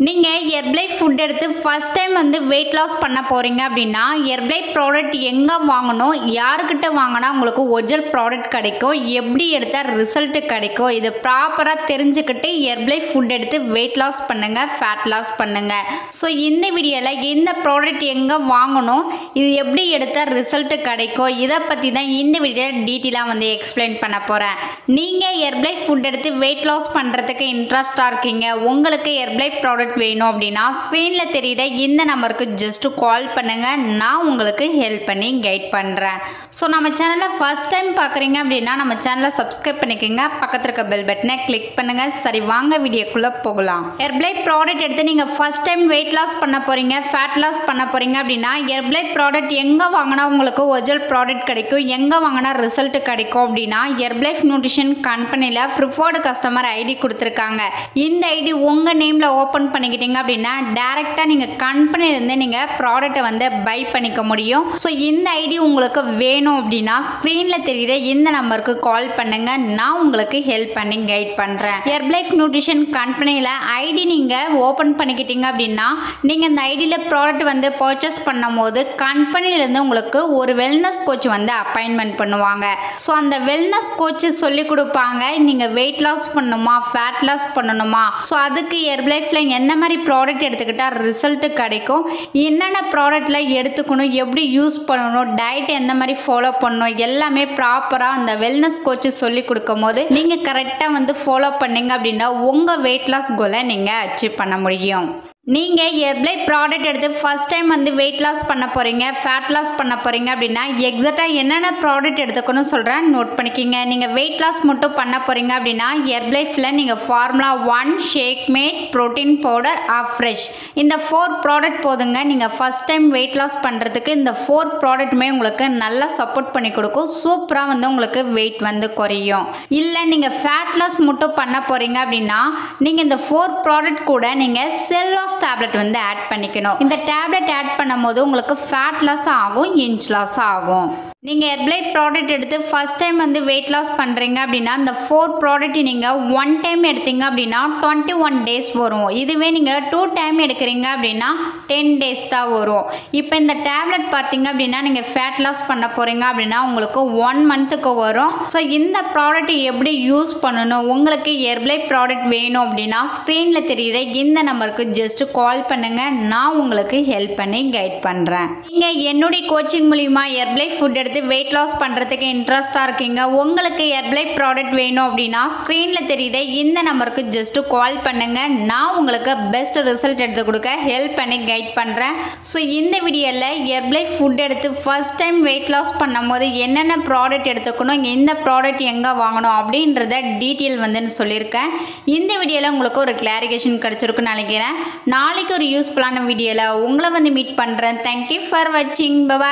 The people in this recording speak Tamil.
நீங்கள் ஹெர்பலை ஃபுட் எடுத்து ஃபஸ்ட் டைம் வெயிட் லாஸ் பண்ண போகிறீங்க அப்படின்னா ஹெர்பலை ப்ராடக்ட் எங்கே வாங்கணும், யாருக்கிட்ட வாங்கினா உங்களுக்கு ஒரிஜினல் ப்ராடக்ட் கிடைக்கும், எப்படி எடுத்தால் ரிசல்ட்டு கிடைக்கும், இது ப்ராப்பராக தெரிஞ்சுக்கிட்டு ஹெர்பலை ஃபுட் எடுத்து வெயிட் லாஸ் பண்ணுங்கள், ஃபேட் லாஸ் பண்ணுங்கள். ஸோ இந்த வீடியோவில் இந்த ப்ராடக்ட் எங்கே வாங்கணும், இது எப்படி எடுத்தால் ரிசல்ட்டு கிடைக்கும், இதை பற்றி தான் இந்த வீடியோவில் டீட்டெயிலாக எக்ஸ்பிளைன் பண்ண போகிறேன். நீங்கள் ஹெர்பலை ஃபுட் எடுத்து வெயிட் லாஸ் பண்ணுறதுக்கு இன்ட்ரெஸ்டாக இருக்கீங்க, உங்களுக்கு ஹெர்பலை ப்ராடக்ட் வேணும் அப்படின்னா ஸ்க்ரீனில் தெரியுற இந்த நம்பருக்கு ஜஸ்ட் கால் பண்ணுங்கள், நான் உங்களுக்கு ஹெல்ப் பண்ணி கைட் பண்ணுறேன். ஸோ நம்ம சேனலை ஃபர்ஸ்ட் டைம் பார்க்குறீங்க அப்படின்னா நம்ம சேனலை சப்ஸ்கிரைப் பண்ணிக்கோங்க, பக்கத்தில் இருக்க பெல் பட்டனை கிளிக் பண்ணுங்கள். சரி, வாங்க வீடியோக்குள்ளே போகலாம். ஹெர்பலை ப்ராடக்ட் எடுத்து நீங்கள் ஃபர்ஸ்ட் டைம் வெயிட் லாஸ் பண்ண போகிறீங்க, ஃபேட் லாஸ் பண்ண போகிறீங்க அப்படின்னா ஹெர்பலை ப்ராடக்ட் எங்கே வாங்கினா உங்களுக்கு ஒரிஜினல் ப்ராடக்ட் கிடைக்கும், எங்கே வாங்கினா ரிசல்ட் கிடைக்கும் அப்படின்னா ஹெர்பலை நியூட்ரிஷன் கம்பெனியில் ப்ரிஃபர்டு கஸ்டமர் ஐடி கொடுத்துருக்காங்க. இந்த ஐடி உங்கள் நேமில் ஓப்பன் பண்ணிக்கிட்டீங்க அப்படின்னா டைரெக்டாக நீங்கள் கம்பெனிலேருந்து நீங்கள் ப்ராடக்ட்டை பை பண்ணிக்க முடியும். ஸோ இந்த ஐடி உங்களுக்கு வேணும் அப்படின்னா ஸ்க்ரீனில் தெரிகிற இந்த நம்பருக்கு கால் பண்ணுங்கள், நான் உங்களுக்கு ஹெல்ப் பண்ணி கைட் பண்ணுறேன். ஹெர்பலை நியூட்ரிஷன் கம்பெனியில் ஐடி நீங்கள் ஓப்பன் பண்ணிக்கிட்டீங்க அப்படின்னா நீங்கள் இந்த ஐடியில் ப்ராடக்ட் பர்ச்சேஸ் பண்ணும் போது கம்பெனிலேருந்து உங்களுக்கு ஒரு வெல்னஸ் கோச் அப்பாயின்மெண்ட் பண்ணுவாங்க. ஸோ அந்த வெல்னஸ் கோச் சொல்லி கொடுப்பாங்க, நீங்கள் வெயிட் லாஸ் பண்ணணுமா, ஃபேட் லாஸ் பண்ணணுமா, ஸோ அதுக்கு ஹெர்பலைஃபில் எந்த மாதிரி ப்ராடக்ட் எடுத்துக்கிட்டால் ரிசல்ட்டு கிடைக்கும், என்னென்ன ப்ராடக்டில் எடுத்துக்கணும், எப்படி யூஸ் பண்ணணும், டயட் எந்த மாதிரி ஃபாலோ பண்ணணும், எல்லாமே ப்ராப்பராக அந்த வெல்னஸ் கோச்சு சொல்லி கொடுக்கும் போது நீங்கள் கரெக்டாக ஃபாலோ பண்ணிங்க அப்படின்னா உங்கள் வெயிட் லாஸ் கோலை நீங்கள் அச்சீவ் பண்ண முடியும். நீங்கள் ஹெர்பலை ப்ராடக்ட் எடுத்து ஃபஸ்ட் டைம் வெயிட் லாஸ் பண்ண போகிறீங்க, ஃபேட் லாஸ் பண்ண போகிறீங்க அப்படின்னா எக்ஸாக்டாக என்னென்ன ப்ராடக்ட் எடுத்துக்கணும்னு சொல்கிறேன், நோட் பண்ணிக்கிங்க. நீங்கள் வெயிட் லாஸ் மட்டும் பண்ண போகிறீங்க அப்படின்னா ஹெர்பலைஃபில் நீங்கள் formula 1, shake mate, protein powder, fresh, இந்த 4 ப்ராடக்ட் போதுங்க. நீங்கள் ஃபஸ்ட் டைம் வெயிட் லாஸ் பண்ணுறதுக்கு இந்த 4 ப்ராடக்ட்டுமே உங்களுக்கு நல்லா சப்போர்ட் பண்ணி கொடுக்கும், சூப்பராக உங்களுக்கு வெயிட் குறையும். இல்லை நீங்கள் ஃபேட் லாஸ் மட்டும் பண்ண போகிறீங்க அப்படின்னா நீங்கள் இந்த 4 ப்ராடக்ட் கூட நீங்கள் செல் லாஸ் டேப்லெட் ஆட் பண்ணிக்கணும். இந்த டேப்லெட் ஆட் பண்ணும்போது உங்களுக்கு ஃபேட் லாஸ் ஆகும், இன்ச் லாஸ் ஆகும். நீங்கள் ஹெர்பலை ப்ராடக்ட் எடுத்து ஃபஸ்ட் டைம் வெயிட் லாஸ் பண்ணுறீங்க அப்படின்னா இந்த 4 ப்ராடக்ட் நீங்கள் 1 டைம் எடுத்தீங்க அப்படின்னா 21 டேஸ் வரும். இதுவே நீங்கள் 2 டைம் எடுக்கிறீங்க அப்படின்னா 10 டேஸ் தான் வரும். இப்போ இந்த டேப்லெட் பார்த்தீங்க அப்படின்னா நீங்கள் ஃபேட் லாஸ் பண்ண போகிறீங்க அப்படின்னா உங்களுக்கு 1 மந்த்துக்கு வரும். ஸோ இந்த ப்ராடக்ட் எப்படி யூஸ் பண்ணணும், உங்களுக்கு ஹெர்பலை ப்ராடக்ட் வேணும் அப்படின்னா ஸ்க்ரீனில் தெரிகிற இந்த நம்பருக்கு ஜஸ்ட் கால் பண்ணுங்கள், நான் உங்களுக்கு ஹெல்ப் பண்ணி கைட் பண்ணுறேன். நீங்கள் என்னுடைய கோச்சிங் மூலிமா ஹெர்பலை ஃபுட் எடுத்து வெயிட் லாஸ் பண்ணுறதுக்கு இன்ட்ரெஸ்டாக இருக்கீங்க, உங்களுக்கு ஹெர்பலை ப்ராடக்ட் வேணும் அப்படின்னா ஸ்க்ரீனில் தெரியுற இந்த நம்பருக்கு ஜஸ்ட் கால் பண்ணுங்கள், நான் உங்களுக்கு பெஸ்ட் ரிசல்ட் எடுத்து கொடுக்க ஹெல்ப் பண்ணி கைட் பண்ணுறேன். ஸோ இந்த வீடியோவில் ஹெர்பலை ஃபுட் எடுத்து ஃபஸ்ட் டைம் வெயிட் லாஸ் பண்ணும்போது என்னென்ன ப்ராடக்ட் எடுத்துக்கணும், இந்த ப்ராடக்ட் எங்கே வாங்கணும் அப்படின்றத டீட்டெயில் சொல்லியிருக்கேன். இந்த வீடியோவில் உங்களுக்கு ஒரு கிளாரிஃபிகேஷன் கிடச்சிருக்குன்னு நினைக்கிறேன். நாளைக்கு ஒரு யூஸ்ஃபுல்லான வீடியோவில் உங்களை மீட் பண்ணுறேன். தேங்க்யூ ஃபார் வாட்சிங். பை.